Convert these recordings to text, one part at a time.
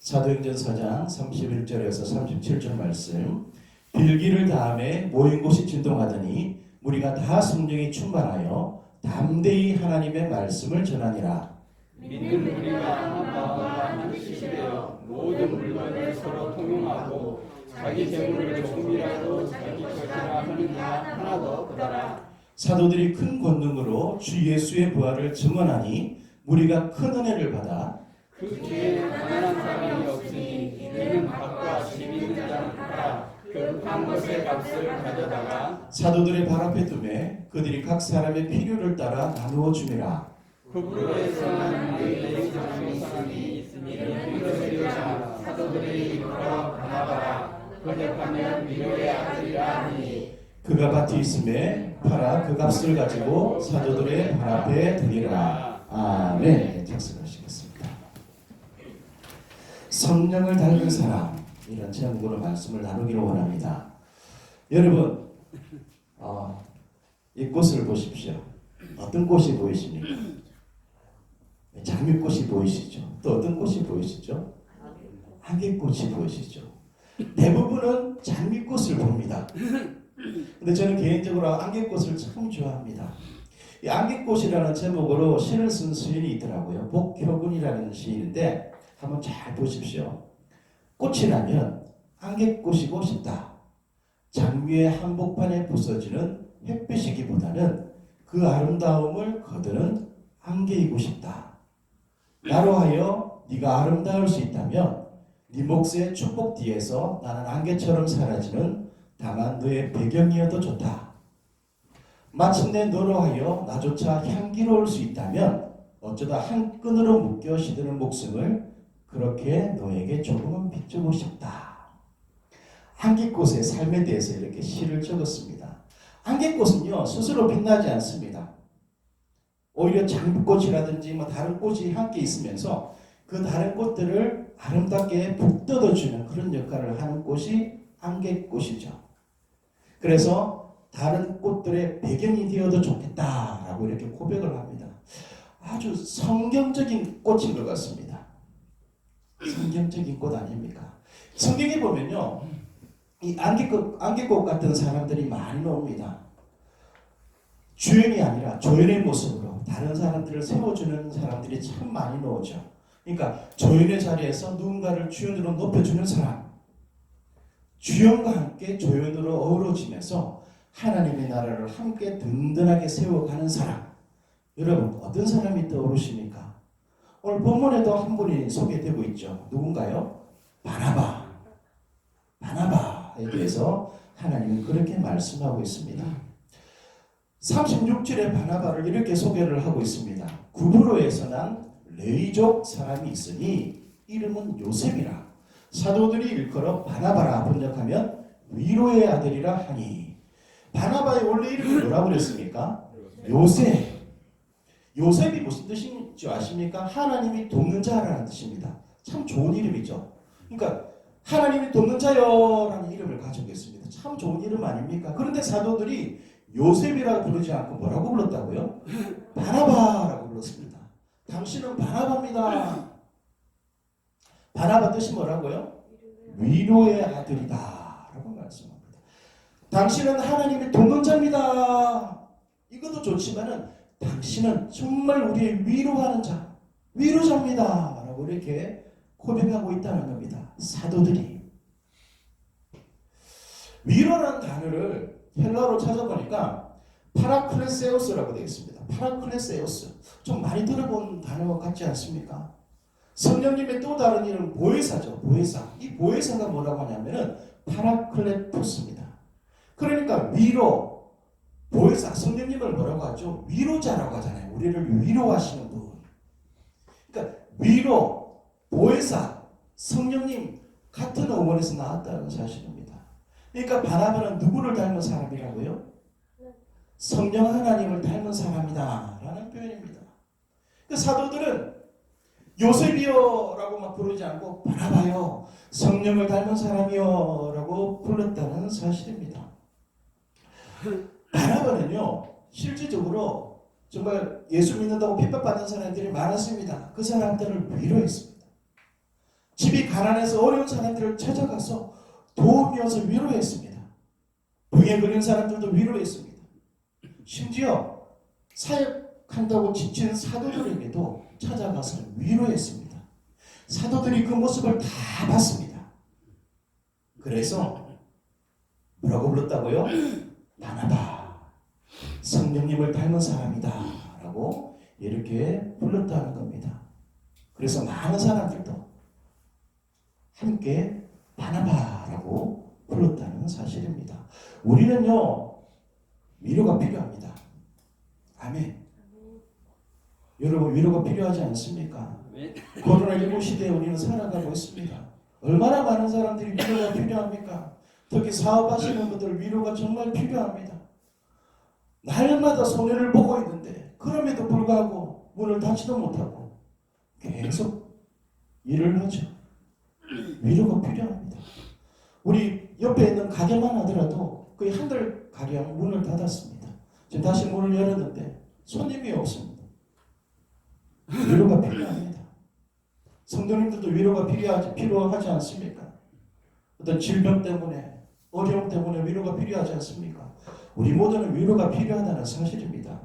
사도행전 4장 31절에서 37절 말씀. 빌기를 다음에 모인 곳이 진동하더니 무리가 다 성령이 충만하여 담대히 하나님의 말씀을 전하니라. 믿는 우리가 한 마음과 한 뜻이 되어 모든 물건을 서로 통용하고 자기 재물을 조금이라도 자기 것이라 하는 자 하나도 없더라. 사도들이 큰 권능으로 주 예수의 부활을 증언하니 무리가 큰 은혜를 받아 그 뒤에 가난한 사람이 없으니 이들은 밭과 집 있는 자는 팔아 그 판 것의 값을 가져다가 사도들의 발 앞에 두매 그들이 각 사람의 필요를 따라 나누어 줌이라. 구브로에서는 레위 장의 사람이 있으니 이들에게자 사도들이 이끌어 바나바라 거듭하면 미로의 아들이라 하니 그가 밭이 있음에 팔아 그 값을 가지고 사도들의 발 앞에 드리라. 아멘. 작성하시겠습니다. 성령을 닮은 사람, 이런 제목으로 말씀을 나누기를 원합니다. 여러분, 이 꽃을 보십시오. 어떤 꽃이 보이십니까? 장미꽃이 보이시죠? 또 어떤 꽃이 보이시죠? 안개꽃이 보이시죠? 대부분은 장미꽃을 봅니다. 근데 저는 개인적으로 안개꽃을 참 좋아합니다. 이 안개꽃이라는 제목으로 시를 쓴 시인이 있더라고요. 복효군이라는 시인인데 한번 잘 보십시오. 꽃이라면 안개꽃이고 싶다. 장미의 한복판에 부서지는 햇빛이기보다는 그 아름다움을 거두는 안개이고 싶다. 나로 하여 네가 아름다울 수 있다면 네 몫의 축복 뒤에서 나는 안개처럼 사라지는 다만 너의 배경이어도 좋다. 마침내 너로 하여 나조차 향기로울 수 있다면 어쩌다 한 끈으로 묶여 시드는 목숨을 그렇게 너에게 조금은 비추고 싶다. 안개꽃의 삶에 대해서 이렇게 시를 적었습니다. 안개꽃은요 스스로 빛나지 않습니다. 오히려 장미꽃이라든지 다른 꽃이 함께 있으면서 그 다른 꽃들을 아름답게 북돋아주는 그런 역할을 하는 꽃이 안개꽃이죠. 그래서 다른 꽃들의 배경이 되어도 좋겠다라고 이렇게 고백을 합니다. 아주 성경적인 꽃인 것 같습니다. 성경적인 꽃 아닙니까? 성경에 보면요, 이 안개꽃 같은 사람들이 많이 나옵니다. 주연이 아니라 조연의 모습으로 다른 사람들을 세워주는 사람들이 참 많이 나오죠. 그러니까 조연의 자리에서 누군가를 주연으로 높여주는 사람, 주연과 함께 조연으로 어우러지면서 하나님의 나라를 함께 든든하게 세워가는 사람. 여러분 어떤 사람이 떠오르십니까? 오늘 본문에도 한 분이 소개되고 있죠. 누군가요? 바나바에 대해서 하나님은 그렇게 말씀하고 있습니다. 36절에 바나바를 이렇게 소개를 하고 있습니다. 구브로에서 난 레위족 사람이 있으니 이름은 요셉이라. 사도들이 일컬어 바나바라 번역하면 위로의 아들이라 하니. 바나바의 원래 이름이 뭐라고 그랬습니까? 요셉. 요셉이 무슨 뜻인 줄 아십니까? 하나님이 돕는 자라는 뜻입니다. 참 좋은 이름이죠. 그러니까 하나님이 돕는 자요라는 이름을 가지고 있습니다. 참 좋은 이름 아닙니까? 그런데 사도들이 요셉이라고 부르지 않고 뭐라고 불렀다고요? 바나바라고 불렀습니다. 당신은 바나바입니다. 바나바 뜻이 뭐라고요? 위로의 아들이다 라고 말씀합니다. 당신은 하나님의 돕는 자입니다. 이것도 좋지만은 당신은 정말 우리의 위로하는 자, 위로자입니다 라고 이렇게 고백하고 있다는 겁니다. 사도들이. 위로라는 단어를 헬라어로 찾아보니까 파라클레세우스라고 되어 있습니다. 파라클레세우스. 좀 많이 들어본 단어 같지 않습니까? 성령님의 또 다른 이름 보혜사죠. 보혜사. 이 보혜사가 뭐라고 하냐면은 파라클레토스입니다. 그러니까 위로, 보혜사, 성령님을 뭐라고 하죠? 위로자라고 하잖아요. 우리를 위로하시는 분. 그러니까 위로, 보혜사, 성령님 같은 어원에서 나왔다는 사실입니다. 그러니까 바나바는 누구를 닮은 사람이라고요? 성령 하나님을 닮은 사람이다 라는 표현입니다. 그 사도들은 요셉이요 라고 부르지 않고 바나바요, 성령을 닮은 사람이요 라고 불렀다는 사실입니다. 바나바는요 실질적으로 정말 예수 믿는다고 핍박받는 사람들이 많았습니다. 그 사람들을 위로했습니다. 집이 가난해서 어려운 사람들을 찾아가서 도우면서 위로했습니다. 병에 걸린 사람들도 위로했습니다. 심지어 사역한다고 지친 사도들에게도 찾아가서 위로했습니다. 사도들이 그 모습을 다 봤습니다. 그래서 뭐라고 불렀다고요? 바나바, 성령님을 닮은 사람이다 라고 이렇게 불렀다는 겁니다. 그래서 많은 사람들도 함께 바나바라고 불렀다는 사실입니다. 우리는요, 위로가 필요합니다. 아멘. 여러분, 위로가 필요하지 않습니까? 코로나19 시대에 우리는 살아가고 있습니다. 얼마나 많은 사람들이 위로가 필요합니까? 특히 사업하시는 분들 위로가 정말 필요합니다. 날마다 손해를 보고 있는데 그럼에도 불구하고 문을 닫지도 못하고 계속 일을 하죠. 위로가 필요합니다. 우리 옆에 있는 가게만 하더라도 거의 한 달 가량 문을 닫았습니다. 지금 다시 문을 열었는데 손님이 없습니다. 위로가 필요합니다. 성도님들도 위로가 필요하지 않습니까? 어떤 질병 때문에, 어려움 때문에 위로가 필요하지 않습니까? 우리 모두는 위로가 필요하다는 사실입니다.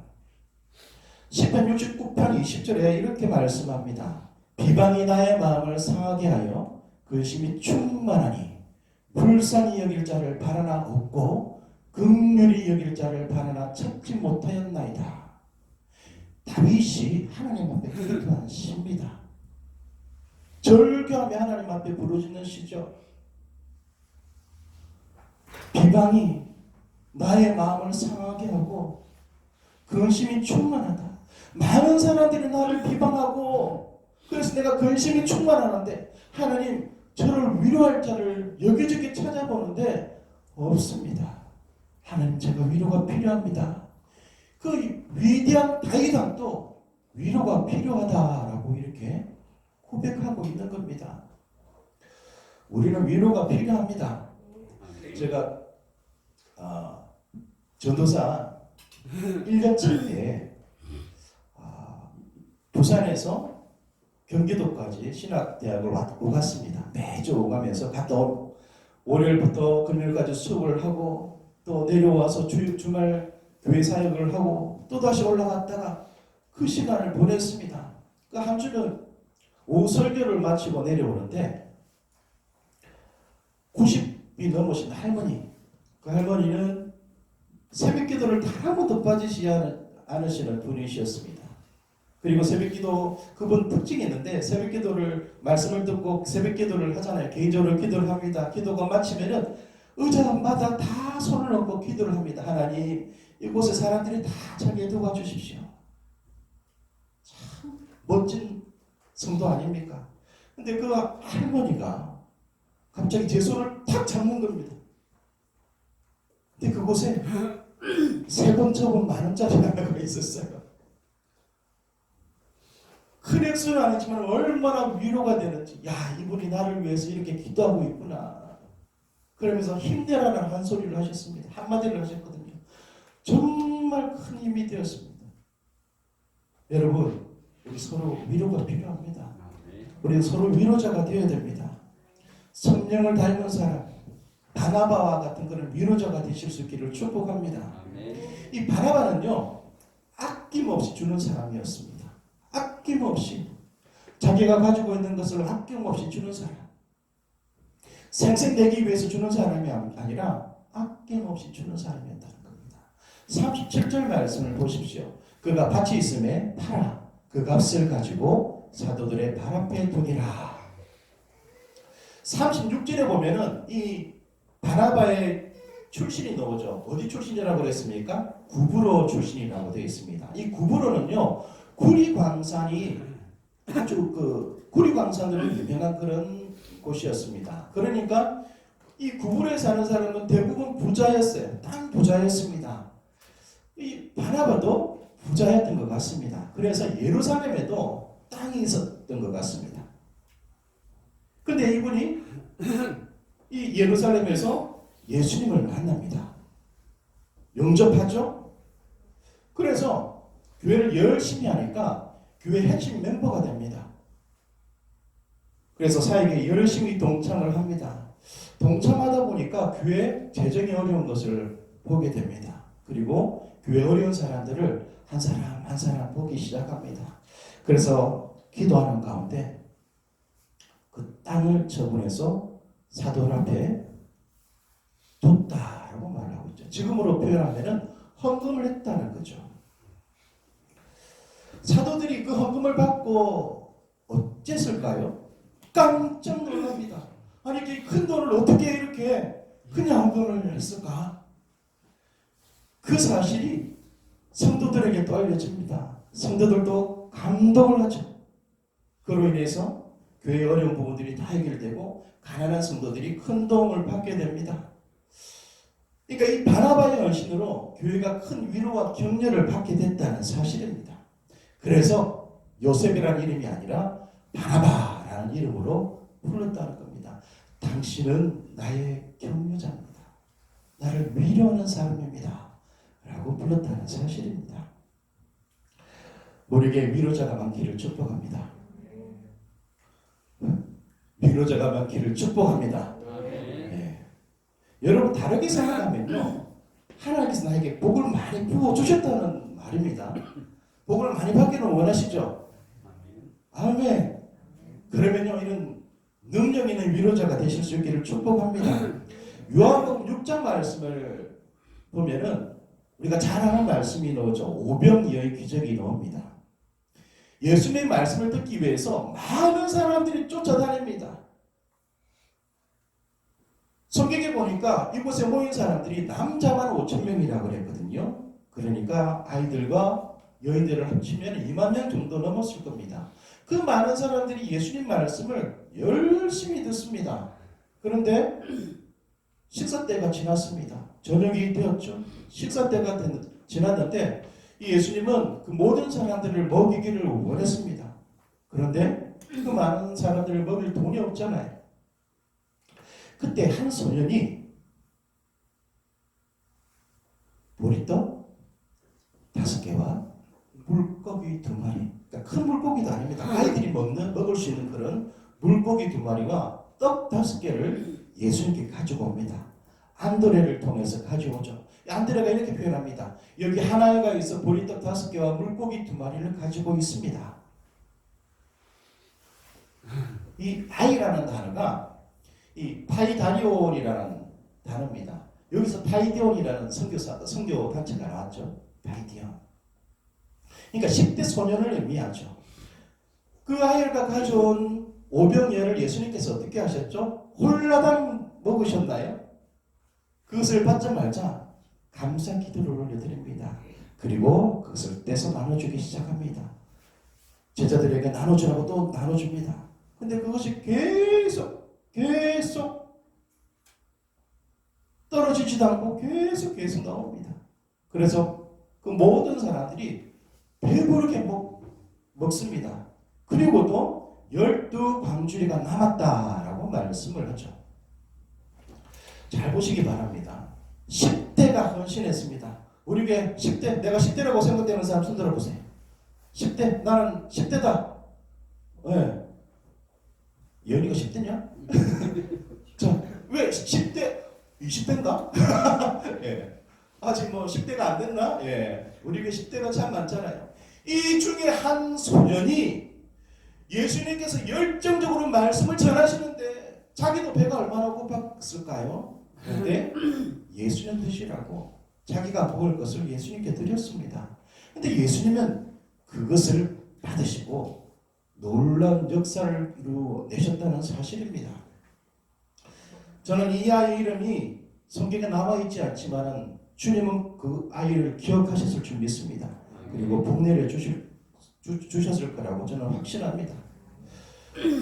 시편 69편 20절에 이렇게 말씀합니다. 비방이 나의 마음을 상하게 하여 근심이 충만하니 불쌍히 여길 자를 바라나 없고 긍휼히 여길 자를 바라나 찾지 못하였나이다. 다윗이 하나님 앞에 기도한 시입니다. 절규하며 하나님 앞에 부르짖는 시죠. 비방이 나의 마음을 상하게 하고 근심이 충만하다. 많은 사람들이 나를 비방하고 그래서 내가 근심이 충만하는데 하나님 저를 위로할 자를 여기저기 찾아보는데 없습니다. 하나님 제가 위로가 필요합니다. 그 위대한 다윗 왕도 위로가 필요하다라고 이렇게 고백하고 있는 겁니다. 우리는 위로가 필요합니다. 제가 전도사 1년차 때 부산에서 경기도까지 신학대학을 오갔습니다. 매주 오가면서 갔다 월요일부터 금요일까지 수업을 하고 또 내려와서 주말 교회 사역을 하고 또 다시 올라갔다가 그 시간을 보냈습니다. 그 한 주는 오후 설교를 마치고 내려오는데 90이 넘으신 할머니, 그 할머니는 새벽기도를 한 번도 빠지지 않으시는 분이셨습니다. 그리고 새벽기도 그분 특징이 있는데 새벽기도를 말씀을 듣고 새벽기도를 하잖아요. 개인적으로 기도를 합니다. 기도가 마치면은 의자마다 다 손을 얹고 기도를 합니다. 하나님 이곳에 사람들이 다 자기에 도와주십시오. 참 멋진 성도 아닙니까? 근데 그 할머니가 갑자기 제 손을 탁 잡는 겁니다. 근데 그곳에 세 번 적은 10,000원짜리 하나가 있었어요. 큰 액수는 아니지만 얼마나 위로가 되는지, 야 이분이 나를 위해서 이렇게 기도하고 있구나. 그러면서 힘내라는 한 소리를 하셨습니다. 한마디를 하셨거든요. 정말 큰 힘이 되었습니다. 여러분, 우리 서로 위로가 필요합니다. 우리 서로 위로자가 되어야 됩니다. 성령을 닮은 사람, 바나바와 같은 그런 위로자가 되실 수 있기를 축복합니다. 이 바나바는요, 아낌없이 주는 사람이었습니다. 아낌없이 자기가 가지고 있는 것을 아낌없이 주는 사람. 생생내기 위해서 주는 사람이 아니라 아낌없이 주는 사람이었다는 겁니다. 37절 말씀을 보십시오. 그가 밭이 있음에 팔아 그 값을 가지고 사도들의 발 앞에 두니라. 36절에 보면은 이 바나바의 출신이 나오죠. 어디 출신이라고 그랬습니까? 구브로 출신이라고 되어 있습니다. 이 구브로는요, 구리광산이 아주 구리광산으로 유명한 그런 곳이었습니다. 그러니까 이 구브로에 사는 사람은 대부분 부자였어요. 땅 부자였습니다. 이 바나바도 부자였던 것 같습니다. 그래서 예루살렘에도 땅이 있었던 것 같습니다. 근데 이분이 이 예루살렘에서 예수님을 만납니다. 영접하죠? 그래서 교회를 열심히 하니까 교회 핵심 멤버가 됩니다. 그래서 사역에 열심히 동참을 합니다. 동참하다 보니까 교회 재정이 어려운 것을 보게 됩니다. 그리고 교회 어려운 사람들을 한 사람 한 사람 보기 시작합니다. 그래서 기도하는 가운데 그 땅을 처분해서 사도들 앞에 뒀다라고 말하고 있죠. 지금으로 표현하면은 헌금을 했다는 거죠. 사도들이 그 헌금을 받고 어쨌을까요? 깜짝 놀랍니다. 아니 이렇게 큰 돈을 어떻게 이렇게 그냥 헌금을 했을까? 그 사실이 성도들에게 또 알려집니다. 성도들도 감동을 하죠. 그로 인해서 교회의 어려운 부분들이 다 해결되고 가난한 성도들이 큰 도움을 받게 됩니다. 그러니까 이 바나바의 헌신으로 교회가 큰 위로와 격려를 받게 됐다는 사실입니다. 그래서 요셉이라는 이름이 아니라 바나바라는 이름으로 불렀다는 겁니다. 당신은 나의 격려자입니다. 나를 위로하는 사람입니다. 라고 불렀다는 사실입니다. 우리에게 위로자가 많기를 축복합니다. 위로자가 많기를 축복합니다. 네. 여러분 다르게 생각하면요, 하나님께서 나에게 복을 많이 부어주셨다는 말입니다. 복을 많이 받기는 원하시죠? 아멘. 그러면요, 이런 능력 있는 위로자가 되실 수 있기를 축복합니다. 요한복음 6장 말씀을 보면은 우리가 잘 아는 말씀이 나오죠. 오병이어의 기적이 나옵니다. 예수님의 말씀을 듣기 위해서 많은 사람들이 쫓아다닙니다. 성경에 보니까 이곳에 모인 사람들이 남자만 5,000명이라고 그랬거든요. 그러니까 아이들과 여인들을 합치면 2만 명 정도 넘었을 겁니다. 그 많은 사람들이 예수님 말씀을 열심히 듣습니다. 그런데 식사 때가 지났습니다. 저녁이 되었죠. 식사 때가 지났는데 이 예수님은 그 모든 사람들을 먹이기를 원했습니다. 그런데 그 많은 사람들을 먹일 돈이 없잖아요. 그때 한 소년이 보리떡 5개와 물고기 2마리, 그러니까 큰 물고기도 아닙니다. 아이들이 먹을 수 있는 그런 물고기 2마리와 떡 5개를 예수님께 가지고 옵니다. 안드레를 통해서 가져오죠. 안드레가 이렇게 표현합니다. 여기 하나가 있어 보리떡 5개와 물고기 2마리를 가지고 있습니다. 이 아이라는 단어가 이 파이다리온이라는 단어입니다. 여기서 파이디온이라는 선교 단체가 나왔죠. 파이디온. 그러니까 10대 소년을 의미하죠. 그 아이가 가져온 오병이어를 예수님께서 어떻게 하셨죠? 홀라당 먹으셨나요? 그것을 받자마자 감사 기도를 올려드립니다. 그리고 그것을 떼서 나눠주기 시작합니다. 제자들에게 나눠주라고 또 나눠줍니다. 근데 그것이 계속 떨어지지도 않고 계속 나옵니다. 그래서 그 모든 사람들이 배부르게 먹습니다. 그리고 또 12광주리가 남았다라고 말씀을 하죠. 잘 보시기 바랍니다. 10대가 헌신했습니다. 우리 교회 10대, 내가 10대라고 생각되는 사람 손 들어보세요. 10대, 나는 10대다. 네. 연이가 10대냐? 자, 왜 10대, 20대인가? 예. 아직 뭐 10대가 안 됐나? 예. 우리 교회 10대가 참 많잖아요. 이 중에 한 소년이 예수님께서 열정적으로 말씀을 전하시는데 자기도 배가 얼마나 고팠을까요? 그런데 예수님 드시라고 자기가 먹을 것을 예수님께 드렸습니다. 근데 예수님은 그것을 받으시고 놀라운 역사를 이루어내셨다는 사실입니다. 저는 이 아이 이름이 성경에 나와있지 않지만 주님은 그 아이를 기억하셨을 줄 믿습니다. 그리고 복내려 주셨을 거라고 저는 확신합니다.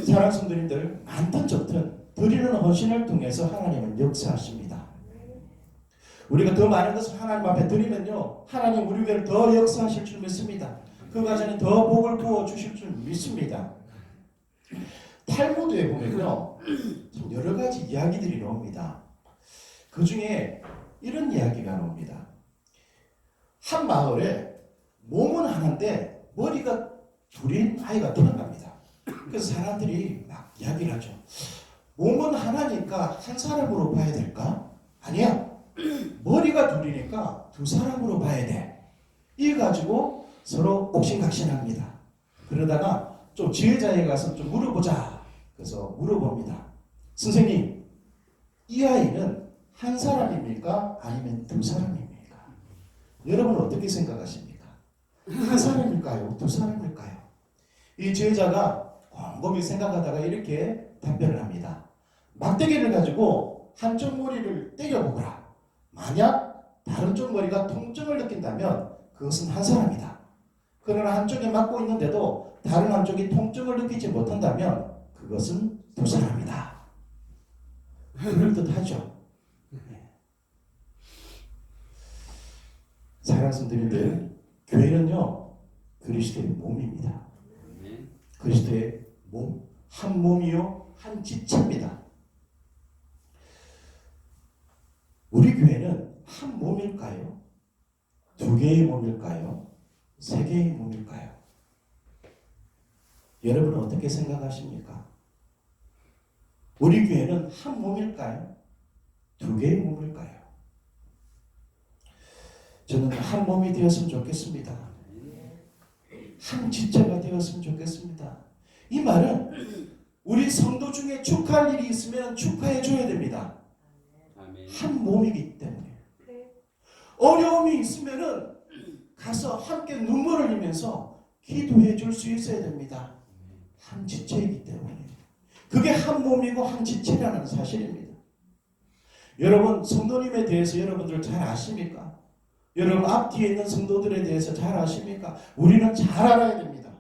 사랑하는 성도님들, 많든 적든 드리는 헌신을 통해서 하나님은 역사하십니다. 우리가 더 많은 것을 하나님 앞에 드리면요, 하나님 우리 교회를 더 역사하실 줄 믿습니다. 그 과정에 더 복을 부어 주실 줄 믿습니다. 탈무드에 보면요, 여러 가지 이야기들이 나옵니다. 그 중에 이런 이야기가 나옵니다. 한 마을에 몸은 하나인데 머리가 둘인 아이가 태어납니다. 그래서 사람들이 막 이야기를 하죠. 몸은 하나니까 한 사람으로 봐야 될까? 아니야. 머리가 둘이니까 두 사람으로 봐야 돼. 이 가지고 서로 옥신각신합니다. 그러다가 좀 지혜자에 가서 좀 물어보자. 그래서 물어봅니다. 선생님, 이 아이는 한 사람입니까? 아니면 두 사람입니까? 여러분은 어떻게 생각하십니까? 한 사람일까요? 두 사람일까요? 이 지혜자가 곰곰이 생각하다가 이렇게 답변을 합니다. 막대기를 가지고 한쪽 머리를 때려보거라. 만약 다른 쪽 머리가 통증을 느낀다면 그것은 한 사람이다. 그러나 한쪽에 맞고 있는데도 다른 한쪽이 통증을 느끼지 못한다면 그것은 두 사람이다. 그럴듯하죠. 사랑하는 성도님들, 교회는요 그리스도의 몸입니다. 그리스도의 몸, 한 몸이요 한 지체입니다. 우리 교회는 한 몸일까요? 두 개의 몸일까요? 세 개의 몸일까요? 여러분은 어떻게 생각하십니까? 우리 교회는 한 몸일까요? 두 개의 몸일까요? 저는 한 몸이 되었으면 좋겠습니다. 한 지체가 되었으면 좋겠습니다. 이 말은 우리 성도 중에 축하할 일이 있으면 축하해 줘야 됩니다. 한 몸이기 때문에. 어려움이 있으면은 가서 함께 눈물을 흘리면서 기도해 줄 수 있어야 됩니다. 한 지체이기 때문에. 그게 한 몸이고 한 지체라는 사실입니다. 여러분 성도님에 대해서 여러분들 잘 아십니까? 여러분 앞뒤에 있는 성도들에 대해서 잘 아십니까? 우리는 잘 알아야 됩니다.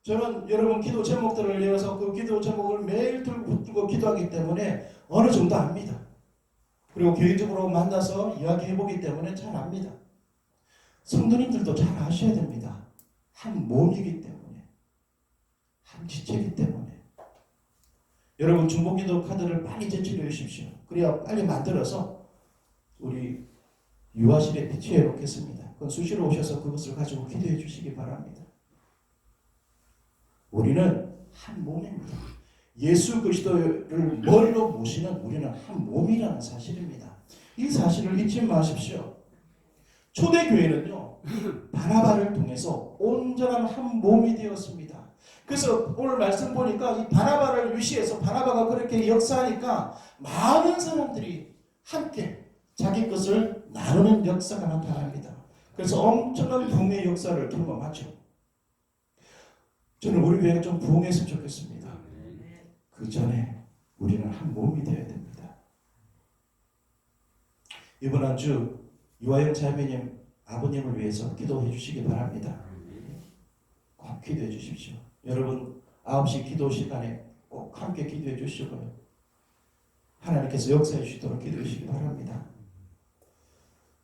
저는 여러분 기도 제목들을 내어서 그 기도 제목을 매일 들고 기도하기 때문에 어느 정도 압니다. 그리고 개인적으로 만나서 이야기해보기 때문에 잘 압니다. 성도님들도 잘 아셔야 됩니다. 한 몸이기 때문에, 한 지체이기 때문에. 여러분 중보기도 카드를 빨리 제출해 주십시오. 그래야 빨리 만들어서 우리 유아실에 비치해 놓겠습니다. 그건 수시로 오셔서 그것을 가지고 기도해 주시기 바랍니다. 우리는 한 몸입니다. 예수 그리스도를 머리로 모시는 우리는 한 몸이라는 사실입니다. 이 사실을 잊지 마십시오. 초대교회는요 바나바를 통해서 온전한 한 몸이 되었습니다. 그래서 오늘 말씀 보니까 이 바나바를 위시해서 바나바가 그렇게 역사하니까 많은 사람들이 함께 자기 것을 나누는 역사가 나타납니다. 그래서 엄청난 부흥의 역사를 경험하죠. 저는 우리 교회가 좀 부흥했으면 좋겠습니다. 그 전에 우리는 한 몸이 되어야 됩니다. 이번 한 주 유아영 자매님 아버님을 위해서 기도해 주시기 바랍니다. 꼭 기도해 주십시오. 여러분 9시 기도 시간에 꼭 함께 기도해 주시고요. 하나님께서 역사해 주시도록 기도해 주시기 바랍니다.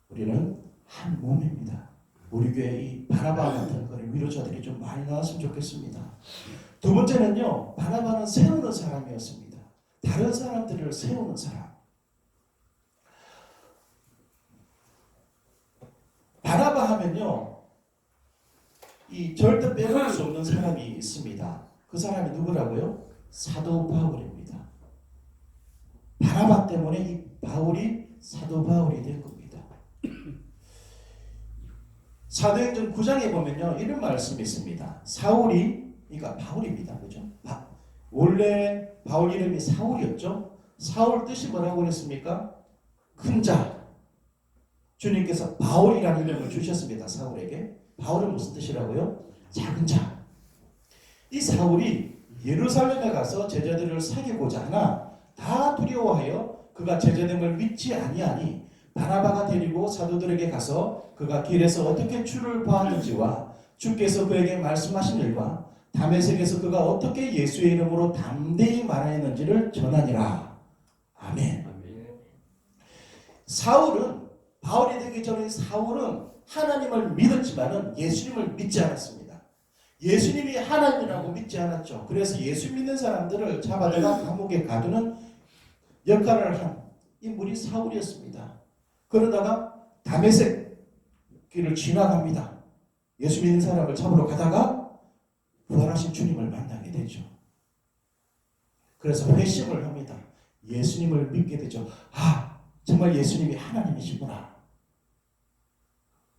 우리는 한 몸입니다. 우리 교회 이 바나바 같은 그런 위로자들이 좀 많이 나왔으면 좋겠습니다. 두 번째는요, 바나바는 세우는 사람이었습니다. 다른 사람들을 세우는 사람. 바나바 하면요, 이 절대 빼놓을 수 없는 사람이 있습니다. 그 사람이 누구라고요? 사도 바울입니다. 바나바 때문에 이 바울이 사도 바울이 된 겁니다. 사도행전 9장에 보면요 이런 말씀이 있습니다. 사울이 그러니까 바울입니다. 그죠? 원래 바울 이름이 사울이었죠. 사울 뜻이 뭐라고 그랬습니까? 큰 자. 주님께서 바울이라는 이름을 주셨습니다. 사울에게. 바울은 무슨 뜻이라고요? 작은 자. 이 사울이 예루살렘에 가서 제자들을 사귀고자 하나 다 두려워하여 그가 제자됨을 믿지 아니하니 바나바가 데리고 사도들에게 가서 그가 길에서 어떻게 주를 보았는지와 주께서 그에게 말씀하신 일과 다메섹에서 그가 어떻게 예수의 이름으로 담대히 말하였는지를 전하니라. 아멘. 사울은 바울이 되기 전에 사울은 하나님을 믿었지만은 예수님을 믿지 않았습니다. 예수님이 하나님이라고 믿지 않았죠. 그래서 예수 믿는 사람들을 잡아다가 감옥에 가두는 역할을 한 인물이 사울이었습니다. 그러다가 다메섹 길을 지나갑니다. 예수 믿는 사람을 잡으러 가다가 부활하신 주님을 만나게 하게 되죠. 그래서 회심을 합니다. 예수님을 믿게 되죠. 아, 정말 예수님이 하나님이시구나.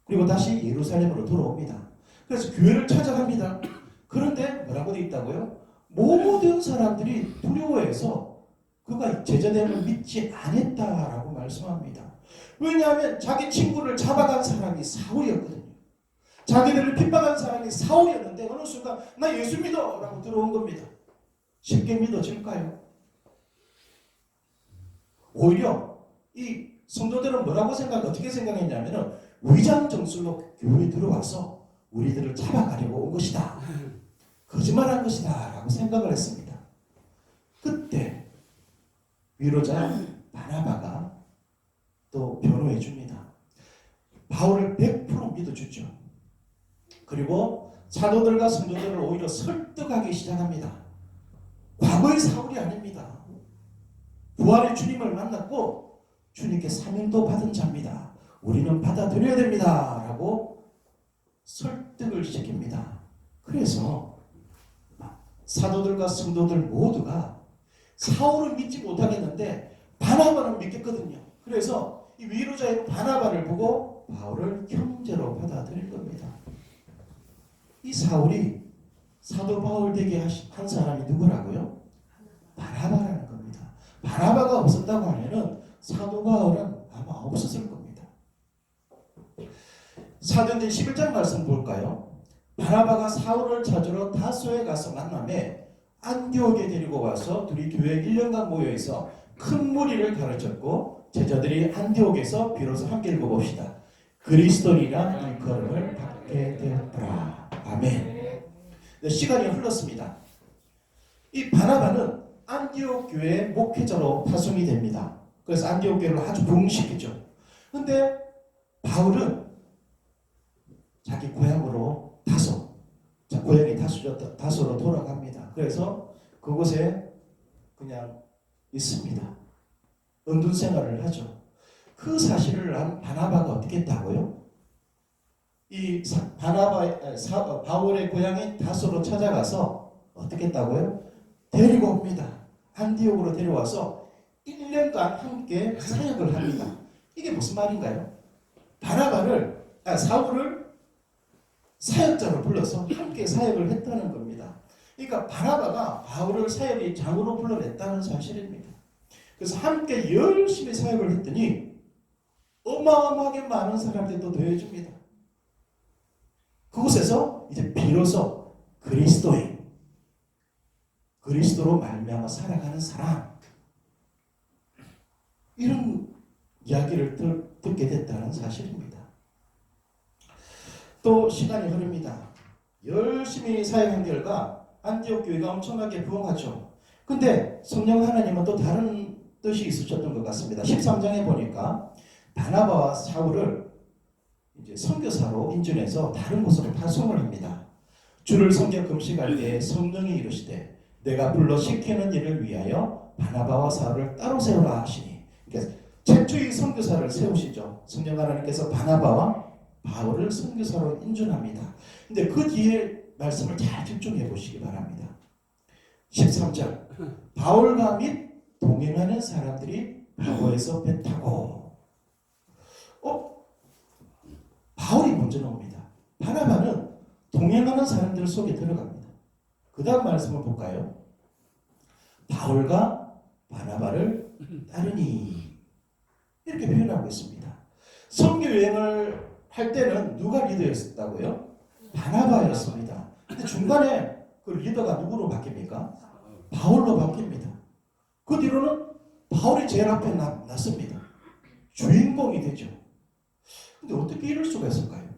그리고 다시 예루살렘으로 돌아옵니다. 그래서 교회를 찾아갑니다. 그런데 뭐라고 되어 있다고요? 모든 사람들이 두려워해서 그가 제자됨을 믿지 않았다라고 말씀합니다. 왜냐하면 자기 친구를 잡아간 사람이 사울이었거든요. 자기들을 핍박한 사람이 사울이었는데 어느 순간 나 예수 믿어 라고 들어온 겁니다. 쉽게 믿어질까요? 오히려 이 성도들은 뭐라고 어떻게 생각했냐면 위장 정술로 교회에 들어와서 우리들을 잡아가려고 온 것이다. 거짓말한 것이다 라고 생각을 했습니다. 그때 위로자 바나바가 또 변호해 줍니다. 바울을 100% 믿어주죠. 그리고 사도들과 성도들을 오히려 설득하기 시작합니다. 과거의 사울이 아닙니다. 부활의 주님을 만났고 주님께 사명도 받은 자입니다. 우리는 받아들여야 됩니다. 라고 설득을 시킵니다. 그래서 사도들과 성도들 모두가 사울은 믿지 못하겠는데 바나바는 믿겠거든요. 그래서 이 위로자의 바나바를 보고 바울을 형제로 받아들일 겁니다. 이 사울이 사도 바울 되게 한 사람이 누구라고요? 바나바라는 겁니다. 바나바가 없었다고 하면은 사도 바울은 아마 없었을 겁니다. 사도행전 11장 말씀 볼까요? 바나바가 사울을 찾으러 다소에 가서 만남에 안디옥에 데리고 와서 둘이 교회에 1년간 모여있어 큰 무리를 가르쳤고 제자들이 안디옥에서 비로소 함께 읽어봅시다. 그리스도인이란 일컬음을 받게 되었더라. 아멘. 네, 시간이 흘렀습니다. 이 바나바는 안디옥 교회의 목회자로 파송이 됩니다. 그래서 안디옥 교회를 아주 부흥시키죠. 근데 바울은 자기 고향으로 고향이 다소로 돌아갑니다. 그래서 그곳에 그냥 있습니다. 은둔 생활을 하죠. 그 사실을 안 바나바가 어떻게 했다고요? 이 바울의 고향인 다소로 찾아가서 어떻게 했다고요? 데리고 옵니다. 안디옥으로 데려와서 1년간 함께 사역을 합니다. 이게 무슨 말인가요? 사울을 사역자로 불러서 함께 사역을 했다는 겁니다. 그러니까 바나바가 바울을 사역의 장으로 불러냈다는 사실입니다. 그래서 함께 열심히 사역을 했더니 어마어마하게 많은 사람들이 또 더해집니다. 그곳에서 이제 비로소 그리스도로 말미암아 살아가는 사람, 이런 이야기를 듣게 됐다는 사실입니다. 또 시간이 흐릅니다. 열심히 사역한 결과 안디옥 교회가 엄청나게 부흥하죠. 근데 성령 하나님은 또 다른 뜻이 있으셨던 것 같습니다. 13장에 보니까 바나바와 사울을 이제 선교사로 인준해서 다른 곳으로 파송을 합니다. 주를 섬겨 금식할 때 성령이 이르시되 내가 불러 시키는 일을 위하여 바나바와 사울을 따로 세우라 하시니, 그러니까 최초의 선교사를 세우시죠. 성령 하나님께서 바나바와 바울을 선교사로 인준합니다. 근데 그 뒤에 말씀을 잘 집중해 보시기 바랍니다. 13절 바울과 및 동행하는 사람들이 바오에서 배 타고 바울이 먼저 나옵니다. 바나바는 동행하는 사람들 속에 들어갑니다. 그 다음 말씀을 볼까요? 바울과 바나바를 따르니, 이렇게 표현하고 있습니다. 선교 여행을 할 때는 누가 리더였다고요? 바나바였습니다. 근데 중간에 그 리더가 누구로 바뀝니까? 바울로 바뀝니다. 그 뒤로는 바울이 제일 앞에 났습니다. 주인공이 되죠. 근데 어떻게 이럴 수가 있을까요?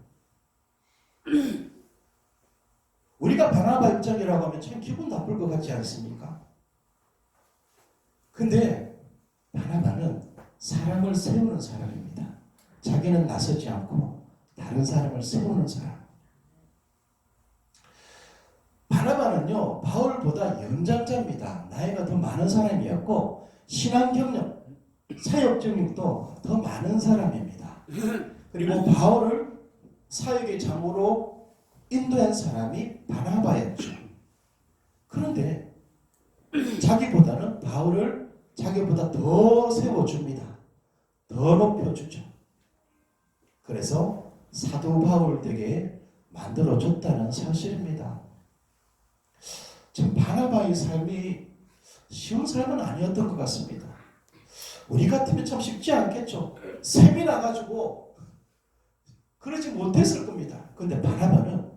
우리가 바나바 입장이라고 하면 참 기분 나쁠 것 같지 않습니까? 근데 바나바는 사람을 세우는 사람입니다. 자기는 나서지 않고 다른 사람을 세우는 사람. 바나바는요, 바울보다 연장자입니다. 나이가 더 많은 사람이었고 신앙 경력, 사역 경력도 더 많은 사람입니다. 그리고 바울을 사역의 장으로 인도한 사람이 바나바였죠. 그런데 자기보다는 바울을 자기보다 더 세워줍니다. 더 높여주죠. 그래서 사도 바울 되게 만들어줬다는 사실입니다. 참 바나바의 삶이 쉬운 삶은 아니었던 것 같습니다. 우리 같으면 참 쉽지 않겠죠. 셈이 나가지고 그러지 못했을 겁니다. 그런데 바나바는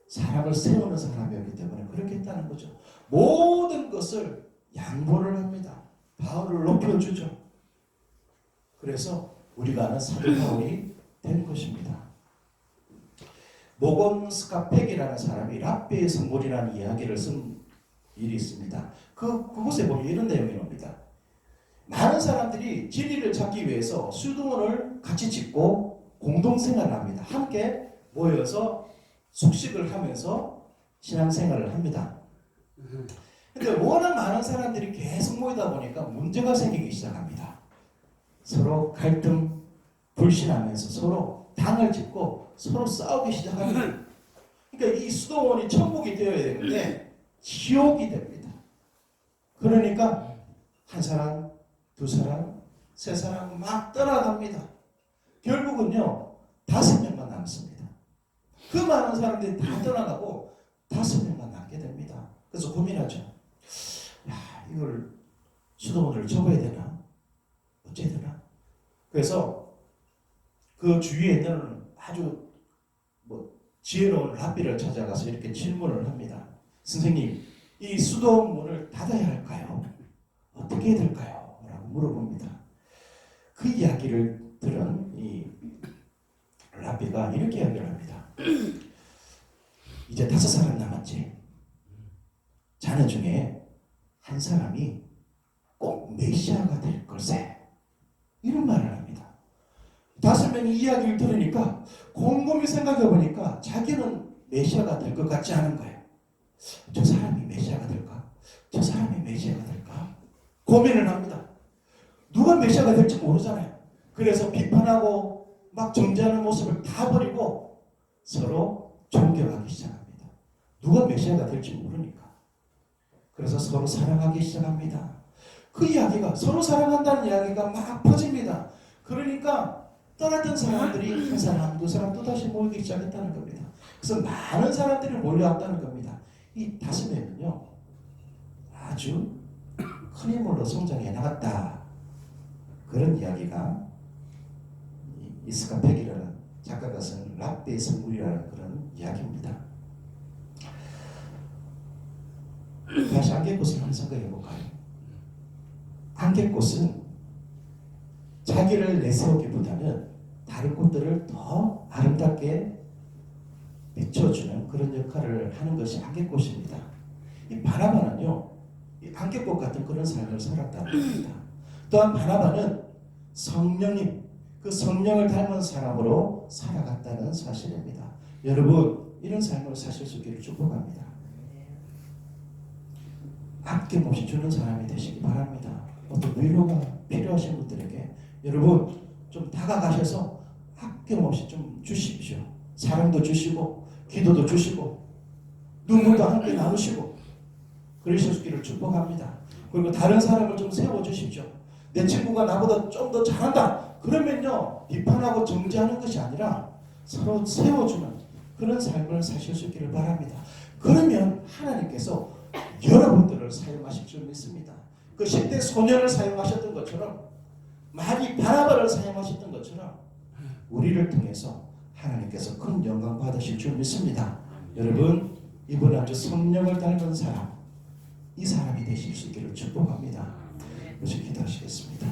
사람을 세우는 사람이었기 때문에 그렇게 했다는 거죠. 모든 것을 양보를 합니다. 바울을 높여주죠. 그래서 우리가 아는 사도 바울이 된 것입니다. 모건 스카펙이라는 사람이 랍비의 성물이라는 이야기를 쓴 일이 있습니다. 그곳에 보면 이런 내용이 나옵니다. 많은 사람들이 진리를 찾기 위해서 수도원을 같이 짓고 공동생활을 합니다. 함께 모여서 숙식을 하면서 신앙생활을 합니다. 근데 워낙 많은 사람들이 계속 모이다 보니까 문제가 생기기 시작합니다. 서로 갈등, 불신하면서 서로 당을 짓고 서로 싸우기 시작합니다. 그러니까 이 수도원이 천국이 되어야 되는데 지옥이 됩니다. 그러니까 한 사람, 두 사람, 세 사람 막 떠나갑니다. 결국은요 5명만 남습니다. 그 많은 사람들이 다 떠나가고 5명만 남게 됩니다. 그래서 고민하죠. 야, 이걸 수도원을 접어야 되나? 어째야 되나? 그래서 그 주위에 있는 아주 지혜로운 랍비를 찾아가서 이렇게 질문을 합니다. 선생님, 이 수도원 문을 닫아야 할까요? 어떻게 해야 될까요? 라고 물어봅니다. 그 이야기를 들은 이 랍비가 이렇게 이야기를 합니다. 이제 5사람 남았지. 자네 중에 한 사람이 꼭 메시아가 될 걸세. 이런 말을 합니다. 5명이 이야기를 들으니까 곰곰이 생각해 보니까 자기는 메시아가 될 것 같지 않은 거예요. 저 사람이 메시아가 될까? 저 사람이 메시아가 될까? 고민을 합니다. 누가 메시아가 될지 모르잖아요. 그래서 비판하고 막 정죄하는 모습을 다 버리고 서로 존경하기 시작합니다. 누가 메시아가 될지 모르니까. 그래서 서로 사랑하기 시작합니다. 그 이야기가 서로 사랑한다는 이야기가 막 퍼집니다. 그러니까 떠났던 사람들이 한 사람, 두 사람 또다시 모이기 시작했다는 겁니다. 그래서 많은 사람들이 몰려왔다는 겁니다. 이 5명은요 아주 큰 힘으로 성장해 나갔다. 그런 이야기가 이스카펙이라는 작가가 쓴 랍비의 성물이라는 그런 이야기입니다. 다시 안개꽃을 한번 생각해 볼까요? 안개꽃은 자기를 내세우기보다는 다른 꽃들을 더 아름답게 비춰주는 그런 역할을 하는 것이 안개꽃입니다. 이 바나바는요, 이 안개꽃 같은 그런 삶을 살았다는 겁니다. 또한 바나바는 성령님, 그 성령을 닮은 사람으로 살아갔다는 사실입니다. 여러분, 이런 삶을 사실 수 있기를 축복합니다. 아낌없이 주는 사람이 되시기 바랍니다. 어떤 위로가 필요하신 분들에게 여러분 좀 다가가셔서 아낌없이 좀 주십시오. 사랑도 주시고 기도도 주시고 눈물도 함께 나누시고 그러셨기를 축복합니다. 그리고 다른 사람을 좀 세워주십시오. 내 친구가 나보다 좀 더 잘한다. 그러면요 비판하고 정죄하는 것이 아니라 서로 세워주는 그런 삶을 사실 수 있기를 바랍니다. 그러면 하나님께서 여러분들을 사용하실 줄 믿습니다. 그 10대 소년을 사용하셨던 것처럼 많이 바나바를 사용하셨던 것처럼 우리를 통해서 하나님께서 큰 영광 받으실 줄 믿습니다. 여러분 이번 한 주 성령을 닮은 사람 이 사람이 되실 수 있기를 축복합니다. 우리 기도하시겠습니다.